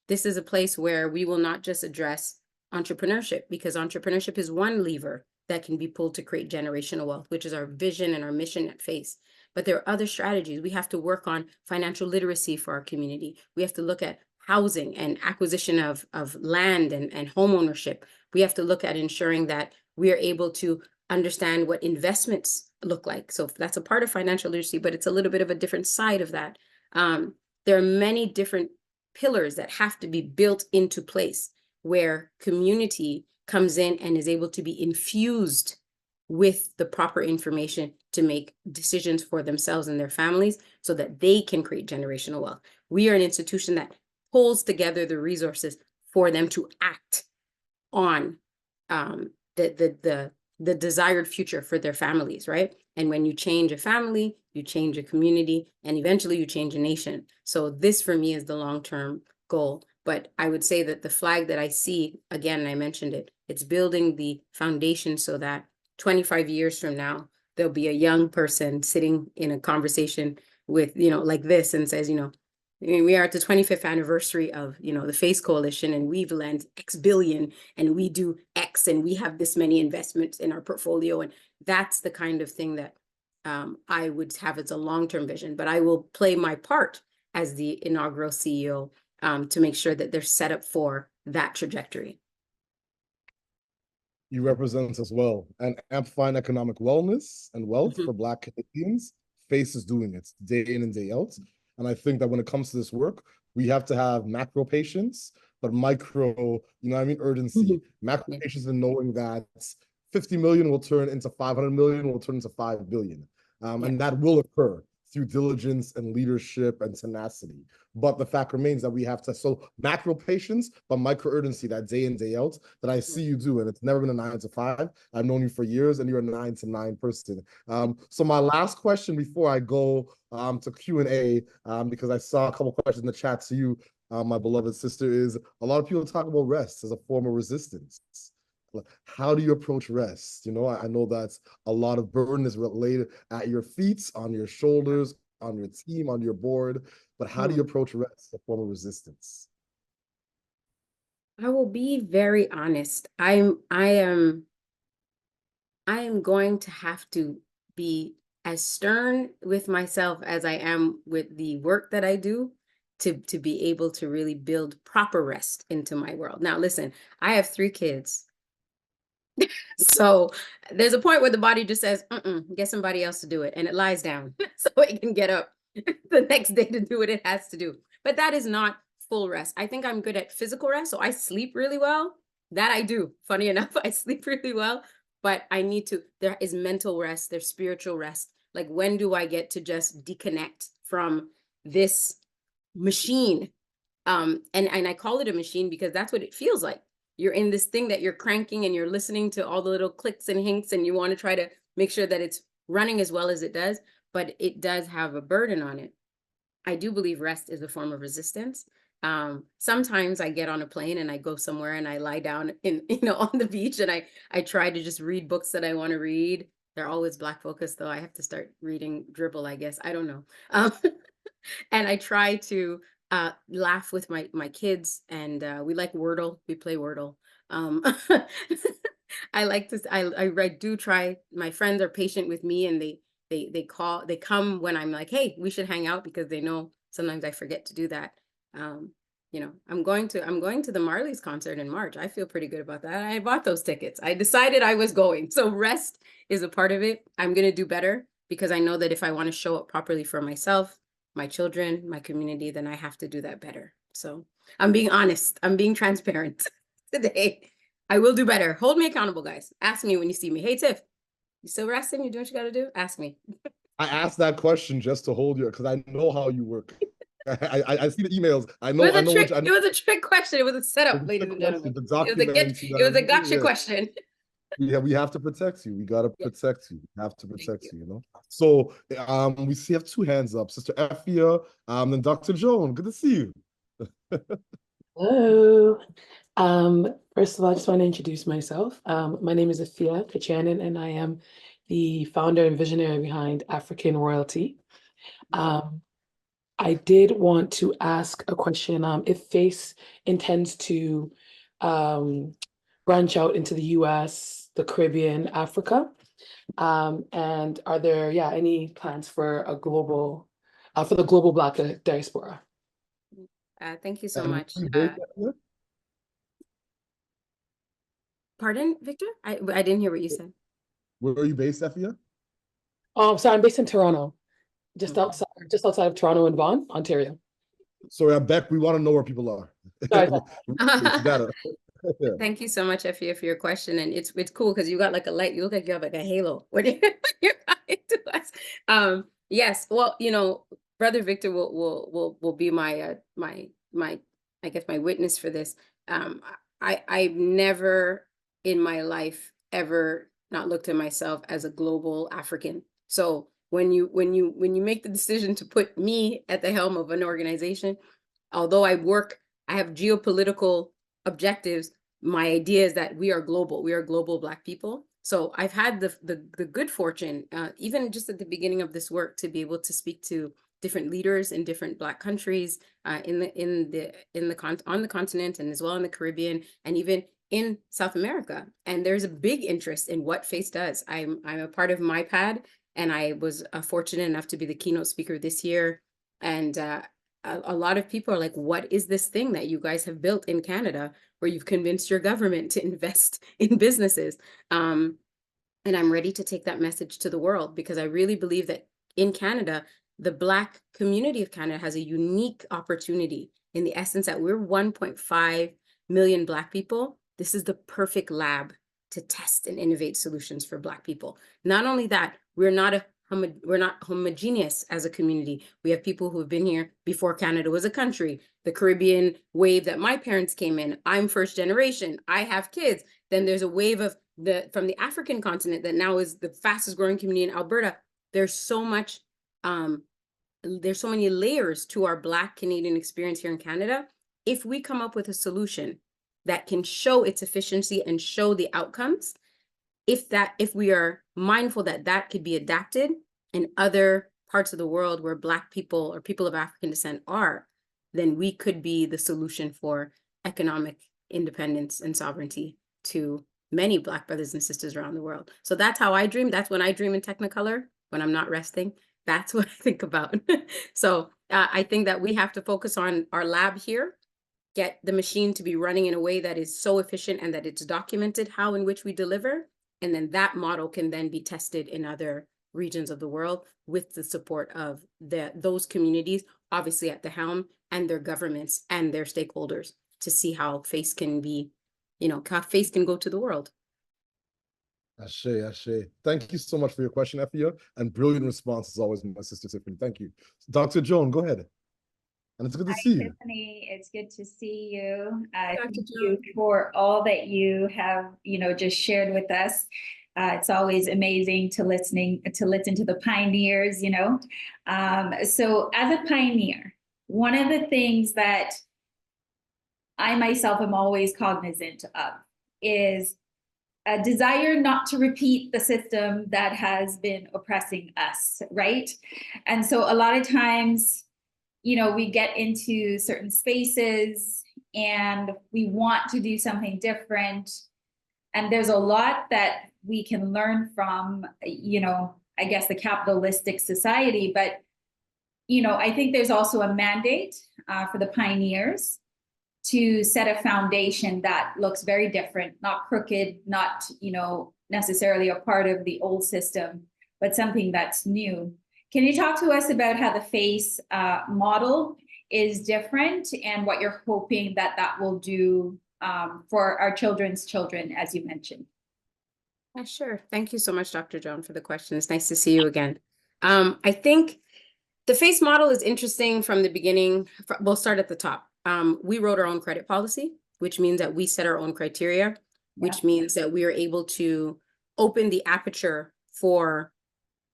This is a place where we will not just address entrepreneurship, because entrepreneurship is one lever that can be pulled to create generational wealth, which is our vision and our mission at FACE. But there are other strategies. We have to work on financial literacy for our community. We have to look at housing and acquisition of land and home ownership. We have to look at ensuring that we are able to understand what investments look like. So that's a part of financial literacy, but it's a little bit of a different side of that. There are many different pillars that have to be built into place where community comes in and is able to be infused with the proper information to make decisions for themselves and their families so that they can create generational wealth. We are an institution that pulls together the resources for them to act on the desired future for their families, right? And when you change a family, you change a community, and eventually you change a nation. So this for me is the long-term goal. But I would say that the flag that I see, again, I mentioned it, it's building the foundation so that 25 years from now, there'll be a young person sitting in a conversation with, like this and says, we are at the 25th anniversary of, the FACE Coalition, and we've lent X billion, and we do X, and we have this many investments in our portfolio. And that's the kind of thing that I would have as a long-term vision. But I will play my part as the inaugural CEO to make sure that they're set up for that trajectory. You represent as well, and amplifying economic wellness and wealth for Black Canadians. FACE is doing it day in and day out. And I think that when it comes to this work, we have to have macro patience, but micro, urgency. Macro patience in knowing that 50 million will turn into 500 million, will turn into 5 billion. And that will occur through diligence and leadership and tenacity. But the fact remains that we have to, so macro patience, but micro urgency, that day in, day out, that I see you do. And it's never been a 9 to 5. I've known you for years, and you're a 9 to 9 person. So my last question before I go to Q&A, because I saw a couple questions in the chat to you, my beloved sister, is a lot of people talk about rest as a form of resistance. How do you approach rest? I know that a lot of burden is laid at your feet, on your shoulders, on your team, on your board, but how do you approach rest as a form of resistance? I will be very honest. I am going to have to be as stern with myself as I am with the work that I do to be able to really build proper rest into my world. Now, listen, I have 3 kids. So there's a point where the body just says, get somebody else to do it. And it lies down so it can get up the next day to do what it has to do. But that is not full rest. I think I'm good at physical rest. So I sleep really well. That I do. Funny enough, I sleep really well. But I need to, there is mental rest, there's spiritual rest. Like, when do I get to just disconnect from this machine? And I call it a machine because that's what it feels like. You're in this thing that you're cranking and you're listening to all the little clicks and hinks, and you want to try to make sure that it's running as well as it does, but it does have a burden on it. I do believe rest is a form of resistance. Sometimes I get on a plane and I go somewhere and I lie down on the beach, and I try to just read books that I want to read. They're always Black focused, though. I have to start reading Dribble, I guess. I don't know. And I try to laugh with my kids, and we like Wordle. We play Wordle. I do try. My friends are patient with me, and they come when I'm like, hey, we should hang out, because they know sometimes I forget to do that. I'm going to the Marley's concert in March. I feel pretty good about that. I bought those tickets. I decided I was going. So rest is a part of it. I'm going to do better, because I know that if I want to show up properly for myself, my children, my community, then I have to do that better. So I'm being honest. I'm being transparent today. I will do better. Hold me accountable, guys. Ask me when you see me. Hey, Tiff, you still resting? You doing what you got to do? Ask me. I asked that question just to hold you, because I know how you work. I see the emails. I know. It was a trick question. It was a setup, ladies and gentlemen. It was a gotcha question. Yeah, we have to protect you. We gotta protect you. We have to protect you. So we have 2 hands up. Sister Effia, then Dr. Joan. Good to see you. Hello. First of all, I just want to introduce myself. My name is Effia Kachanan, and I am the founder and visionary behind African Royalty. I did want to ask a question. If FACE intends to branch out into the US, the Caribbean, Africa, and are there any plans for a global for the global Black diaspora? Thank you so And much. where are you based, Effia? Pardon, Victor? I didn't hear what you said. Where are you based, Effia? So I'm based in Toronto, Okay. just outside of Toronto and Vaughan, Ontario. Sorry, I'm Beck. We want to know where people are. Sorry. You gotta. Yeah. Thank you so much, Effie, for your question. And it's cool because you got like a light, you look like you have like a halo when you're talking to us. Yes, well, Brother Victor will be my I guess my witness for this. I've never in my life ever not looked at myself as a global African. So when you make the decision to put me at the helm of an organization, although I have geopolitical objectives, my idea is that we are global Black people. So I've had the good fortune, even just at the beginning of this work, to be able to speak to different leaders in different Black countries, on the continent, and as well in the Caribbean, and even in South America. And there's a big interest in what FACE does. I'm a part of MyPad, and I was fortunate enough to be the keynote speaker this year. And a lot of people are like, what is this thing that you guys have built in Canada where you've convinced your government to invest in businesses? And I'm ready to take that message to the world, because I really believe that in Canada, the Black community of Canada has a unique opportunity, in the essence that we're 1.5 million Black people. This is the perfect lab to test and innovate solutions for Black people. Not only that, we're not homogeneous as a community. We have people who have been here before Canada was a country. The Caribbean wave that my parents came in, I'm first generation, I have kids. Then there's a wave of from the African continent that now is the fastest growing community in Alberta. There's so many layers to our Black Canadian experience here in Canada. If we come up with a solution that can show its efficiency and show the outcomes, if we are mindful that could be adapted in other parts of the world where Black people or people of African descent are, then we could be the solution for economic independence and sovereignty to many Black brothers and sisters around the world. So that's how I dream. That's when I dream in Technicolor, when I'm not resting. That's what I think about. So I think that we have to focus on our lab here, get the machine to be running in a way that is so efficient and that it's documented how in which we deliver. And then that model can then be tested in other regions of the world with the support of those communities, obviously at the helm, and their governments and their stakeholders, to see how FACE can be, how FACE can go to the world. Ashe, Ashe. Thank you so much for your question, Effia, and brilliant response as always, my sister Tiffany. Thank you. Dr. Joan, go ahead. And it's good to see you. Tiffany, it's good to see you. Dr. Thank Joan. you for all that you have, just shared with us. It's always amazing to listen to the pioneers, So as a pioneer, one of the things that I myself am always cognizant of is a desire not to repeat the system that has been oppressing us, right? And so a lot of times, we get into certain spaces and we want to do something different. And there's a lot that we can learn from, I guess the capitalistic society, but, I think there's also a mandate for the pioneers to set a foundation that looks very different, not crooked, not, necessarily a part of the old system, but something that's new. Can you talk to us about how the FACE model is different and what you're hoping that will do for our children's children, as you mentioned? Yeah, sure. Thank you so much, Dr. Joan, for the question. It's nice to see you again. I think the FACE model is interesting from the beginning. We'll start at the top. We wrote our own credit policy, which means that we set our own criteria, which means that we are able to open the aperture for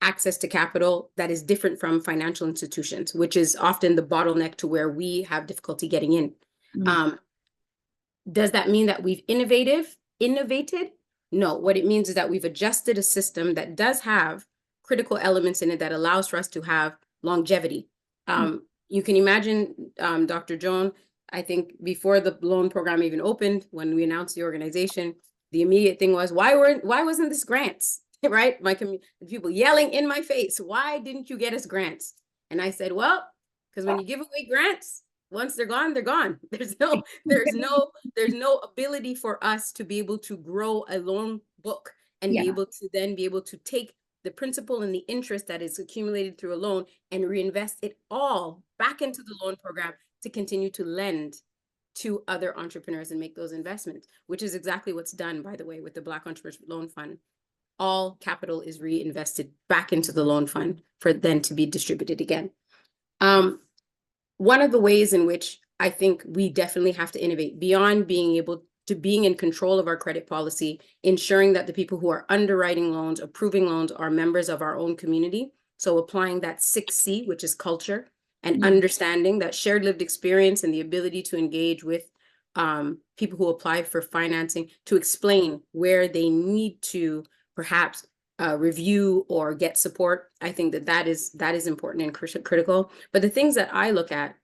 access to capital that is different from financial institutions, which is often the bottleneck to where we have difficulty getting in. Mm-hmm. Does that mean that we've innovated? No, what it means is that we've adjusted a system that does have critical elements in it that allows for us to have longevity. You can imagine, Dr. Joan, I think before the loan program even opened, when we announced the organization, the immediate thing was, why wasn't this grants, right? People yelling in my face, why didn't you get us grants? And I said, well, because when you give away grants, once they're gone, they're gone. There's no ability for us to be able to grow a loan book and Yeah. be able to take the principal and the interest that is accumulated through a loan and reinvest it all back into the loan program to continue to lend to other entrepreneurs and make those investments, which is exactly what's done, by the way, with the Black Entrepreneurship Loan Fund. All capital is reinvested back into the loan fund for then to be distributed again. One of the ways in which I think we definitely have to innovate beyond being able to being in control of our credit policy, ensuring that the people who are underwriting loans, approving loans are members of our own community. So applying that 6C, which is culture, and understanding that shared lived experience and the ability to engage with people who apply for financing to explain where they need to perhaps review or get support. I think that is important and critical. But the things that I look at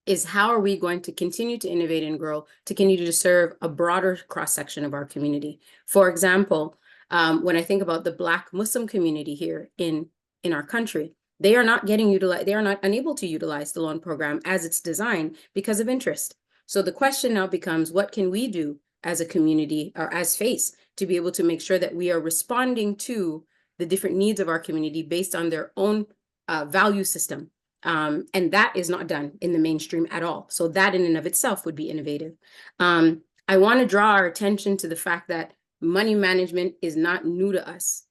is how are we going to continue to innovate and grow to continue to serve a broader cross-section of our community. For example, when I think about the Black Muslim community here in our country, they are not getting utilized, they are not unable to utilize the loan program as it's designed because of interest. So the question now becomes, what can we do as a community or as FACE to be able to make sure that we are responding to the different needs of our community based on their own value system? And that is not done in the mainstream at all. So that in and of itself would be innovative. I want to draw our attention to the fact that money management is not new to us.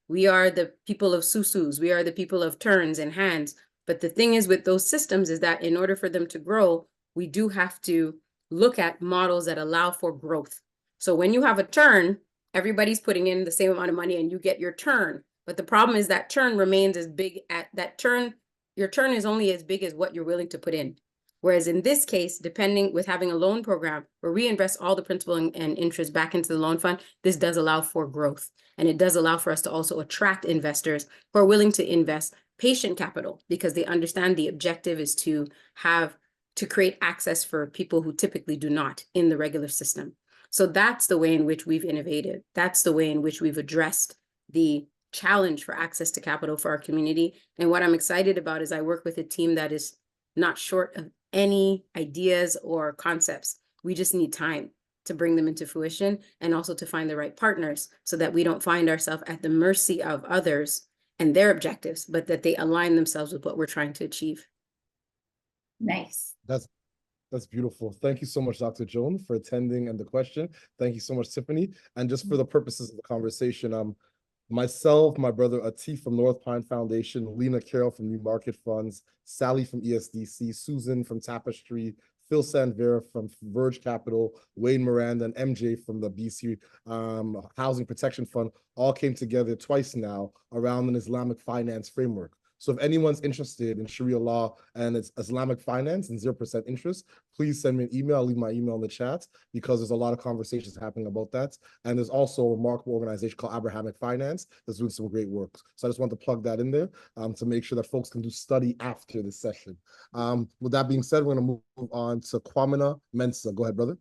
We are the people of susus. We are the people of turns and hands. But the thing is with those systems is that in order for them to grow, we do have to look at models that allow for growth. So when you have a turn, everybody's putting in the same amount of money and you get your turn. But the problem is that turn remains as big at that turn. Your turn is only as big as what you're willing to put in. Whereas in this case, depending with having a loan program where we invest all the principal and interest back into the loan fund, this does allow for growth. And it does allow for us to also attract investors who are willing to invest patient capital because they understand the objective is to create access for people who typically do not in the regular system. So that's the way in which we've innovated. That's the way in which we've addressed the challenge for access to capital for our community. And what I'm excited about is I work with a team that is not short of any ideas or concepts. We just need time to bring them into fruition and also to find the right partners so that we don't find ourselves at the mercy of others and their objectives, but that they align themselves with what we're trying to achieve. Nice. That's beautiful. Thank you so much, Dr. Joan, for attending and the question. Thank you so much, Tiffany. And just for the purposes of the conversation, myself, my brother Atif from North Pine Foundation, Lena Carroll from New Market Funds, Sally from ESDC, Susan from Tapestry, Phil Sanvera from Verge Capital, Wayne Miranda, and MJ from the BC Housing Protection Fund all came together twice now around an Islamic finance framework. So if anyone's interested in Sharia law and it's Islamic finance and 0% interest, please send me an email. I'll leave my email in the chat because there's a lot of conversations happening about that. And there's also a remarkable organization called Abrahamic Finance that's doing some great work. So I just want to plug that in there to make sure that folks can do study after this session. With that being said, we're going to move on to Kwamina Mensah. Go ahead, brother.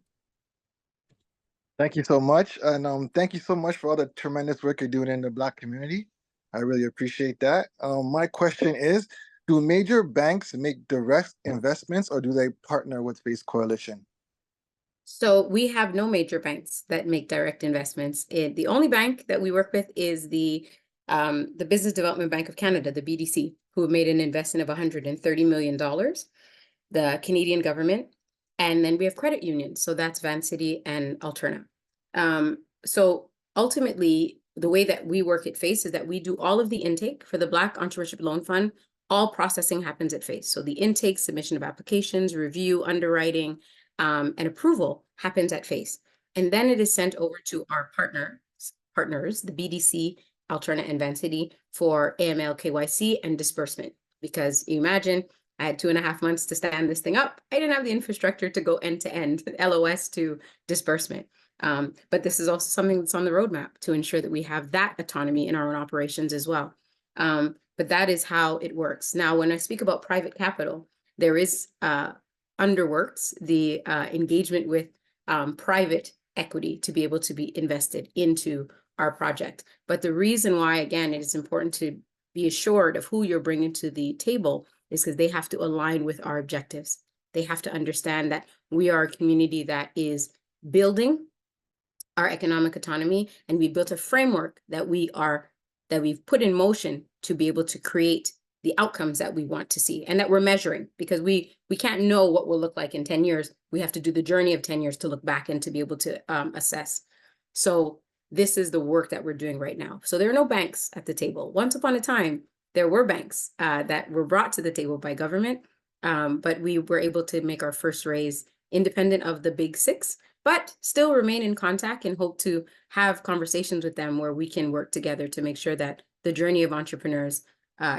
Thank you so much. And thank you so much for all the tremendous work you're doing in the Black community. I really appreciate that. My question is, do major banks make direct investments or do they partner with FACE Coalition? So we have no major banks that make direct investments. The only bank that we work with is the Business Development Bank of Canada, the BDC, who have made an investment of $130 million, the Canadian government. And then we have credit unions. So that's Vancity and Alterna. So ultimately, the way that we work at FACE is that we do all of the intake for the Black Entrepreneurship Loan Fund. All processing happens at FACE. So the intake, submission of applications, review, underwriting, and approval happens at FACE. And then it is sent over to our partners, the BDC, Alterna, and Vancity for AML, KYC, and disbursement. Because you imagine, I had 2.5 months to stand this thing up. I didn't have the infrastructure to go end to end, LOS to disbursement. But this is also something that's on the roadmap to ensure that we have that autonomy in our own operations as well. But that is how it works. Now, when I speak about private capital, there is underworks the engagement with private equity to be able to be invested into our project. But the reason why, again, it is important to be assured of who you're bringing to the table is because they have to align with our objectives. They have to understand that we are a community that is building our economic autonomy, and we built a framework that we've put in motion to be able to create the outcomes that we want to see and that we're measuring, because we can't know what will look like in 10 years. We have to do the journey of 10 years to look back and to be able to assess. So this is the work that we're doing right now. So there are no banks at the table. Once upon a time, there were banks that were brought to the table by government, but we were able to make our first raise independent of the big six, but still remain in contact and hope to have conversations with them where we can work together to make sure that the journey of entrepreneurs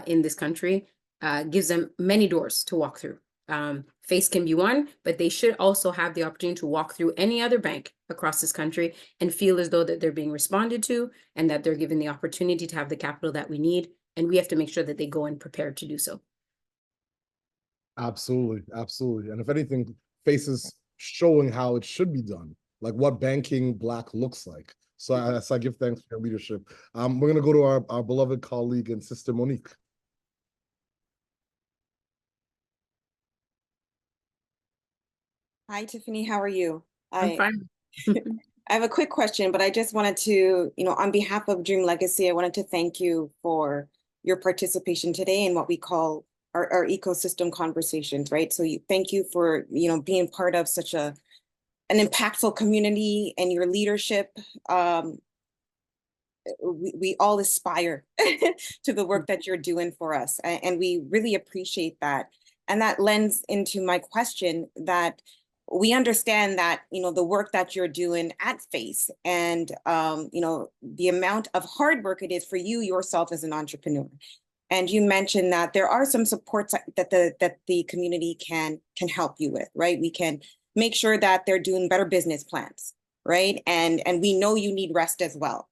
in this country gives them many doors to walk through. FACE can be one, but they should also have the opportunity to walk through any other bank across this country and feel as though that they're being responded to and that they're given the opportunity to have the capital that we need. And we have to make sure that they go in prepared to do so. Absolutely, absolutely. And if anything, FACE is showing how it should be done, like what banking Black looks like. So I give thanks for your leadership. We're going to go to our beloved colleague and sister, Monique. Hi, Tiffany. How are you? I'm fine. I have a quick question, but I just wanted to, on behalf of Dream Legacy, I wanted to thank you for your participation today in what we call our ecosystem conversations, right? So thank you for, being part of such an impactful community and your leadership. We all aspire to the work that you're doing for us, and we really appreciate that. And that lends into my question that we understand that, the work that you're doing at FACE and, the amount of hard work it is for you yourself as an entrepreneur. And you mentioned that there are some supports that the community can help you with, right? We can make sure that they're doing better business plans, right? And we know you need rest as well.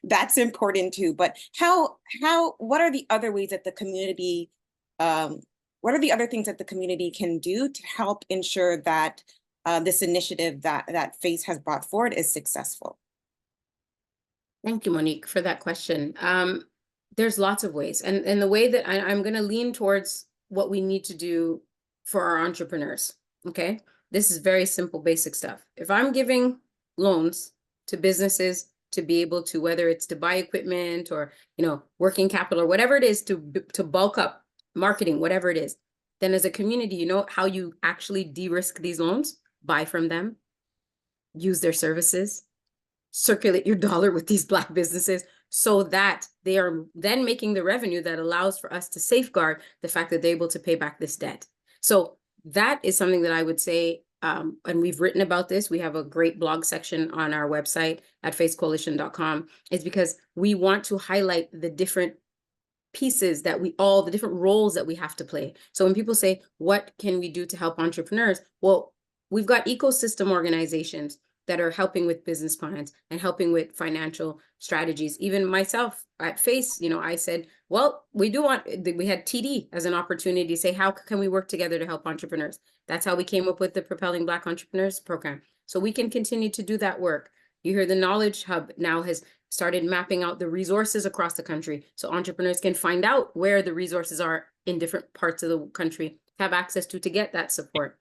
That's important too. But what are the other ways that the community, what are the other things that the community can do to help ensure that this initiative that FACE has brought forward is successful? Thank you, Monique, for that question. There's lots of ways. And the way that I'm going to lean towards what we need to do for our entrepreneurs, okay? This is very simple, basic stuff. If I'm giving loans to businesses to be able to, whether it's to buy equipment or, working capital or whatever it is to bulk up marketing, whatever it is, then as a community, you know how you actually de-risk these loans? Buy from them, use their services, circulate your dollar with these Black businesses so that they are then making the revenue that allows for us to safeguard the fact that they're able to pay back this debt. So that is something that I would say, and we've written about this. We have a great blog section on our website at facecoalition.com, is because we want to highlight the different pieces that the different roles that we have to play. So when people say, what can we do to help entrepreneurs? Well, we've got ecosystem organizations that are helping with business plans and helping with financial strategies. Even myself at FACE, I said, well, we had TD as an opportunity to say, how can we work together to help entrepreneurs? That's how we came up with the Propelling Black Entrepreneurs program. So we can continue to do that work. You hear the Knowledge Hub now has started mapping out the resources across the country so entrepreneurs can find out where the resources are in different parts of the country, have access to get that support.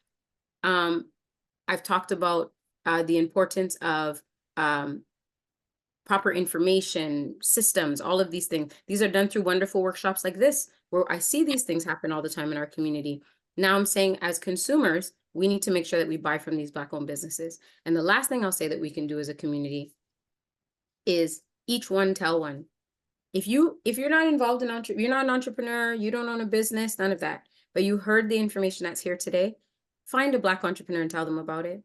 I've talked about the importance of proper information, systems, all of these things. These are done through wonderful workshops like this, where I see these things happen all the time in our community. Now I'm saying as consumers, we need to make sure that we buy from these Black-owned businesses. And the last thing I'll say that we can do as a community is each one tell one. If you're not involved in you're not an entrepreneur, you don't own a business, none of that, but you heard the information that's here today, find a Black entrepreneur and tell them about it.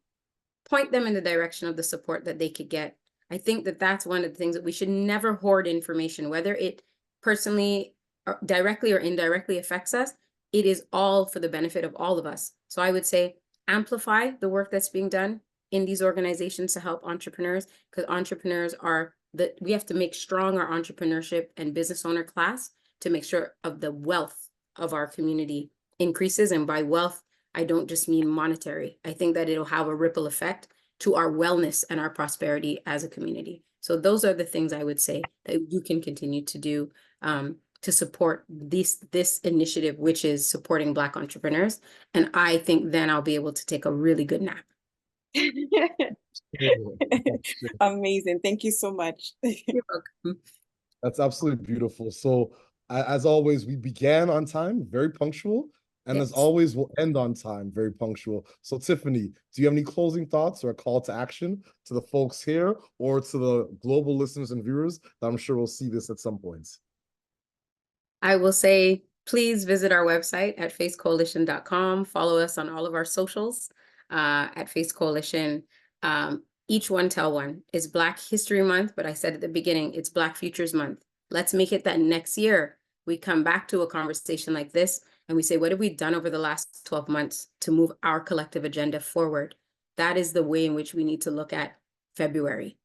Point them in the direction of the support that they could get. I think that that's one of the things that we should never hoard information, whether it personally, directly or indirectly affects us. It is all for the benefit of all of us. So I would say amplify the work that's being done in these organizations to help entrepreneurs, because entrepreneurs we have to make strong our entrepreneurship and business owner class to make sure of the wealth of our community increases. And by wealth, I don't just mean monetary. I think that it'll have a ripple effect to our wellness and our prosperity as a community. So those are the things I would say that you can continue to do to to support this initiative, which is supporting Black entrepreneurs. And I think then I'll be able to take a really good nap. Amazing. Thank you so much. You're welcome. That's absolutely beautiful. So, as always, we began on time, very punctual, and as Yes. always, we'll end on time, very punctual. So, Tiffany, do you have any closing thoughts or a call to action to the folks here or to the global listeners and viewers that I'm sure will see this at some point? I will say, please visit our website at facecoalition.com. Follow us on all of our socials at Face Coalition. Each one tell one. It's Black History Month, but I said at the beginning, it's Black Futures Month. Let's make it that next year we come back to a conversation like this and we say, what have we done over the last 12 months to move our collective agenda forward? That is the way in which we need to look at February.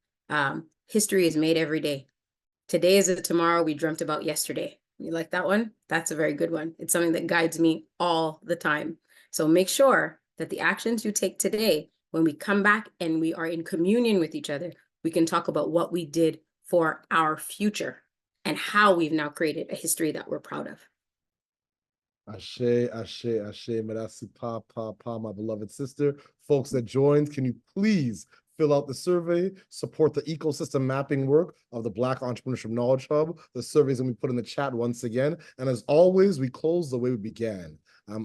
History is made every day. Today is a tomorrow we dreamt about yesterday. You like that one? That's a very good one. It's something that guides me all the time. So make sure that the actions you take today, when we come back and we are in communion with each other, we can talk about what we did for our future and how we've now created a history that we're proud of. Ashe, ashe, ashe, merasi pa, my beloved sister. Folks that joined, can you please fill out the survey, support the ecosystem mapping work of the Black Entrepreneurship Knowledge Hub. The survey is going to be put in the chat once again. And as always, we close the way we began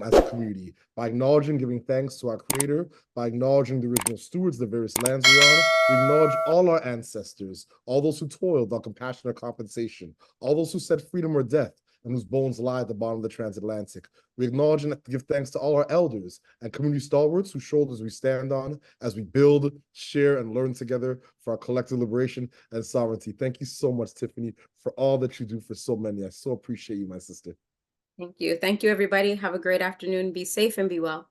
as a community, by acknowledging, giving thanks to our creator, by acknowledging the original stewards of the various lands we're on. We acknowledge all our ancestors, all those who toiled without compassion or compensation, all those who said freedom or death, and whose bones lie at the bottom of the transatlantic. We acknowledge and give thanks to all our elders and community stalwarts whose shoulders we stand on as we build, share, and learn together for our collective liberation and sovereignty. Thank you so much, Tiffany, for all that you do for so many. I so appreciate you, my sister. Thank you. Thank you, everybody. Have a great afternoon. Be safe and be well.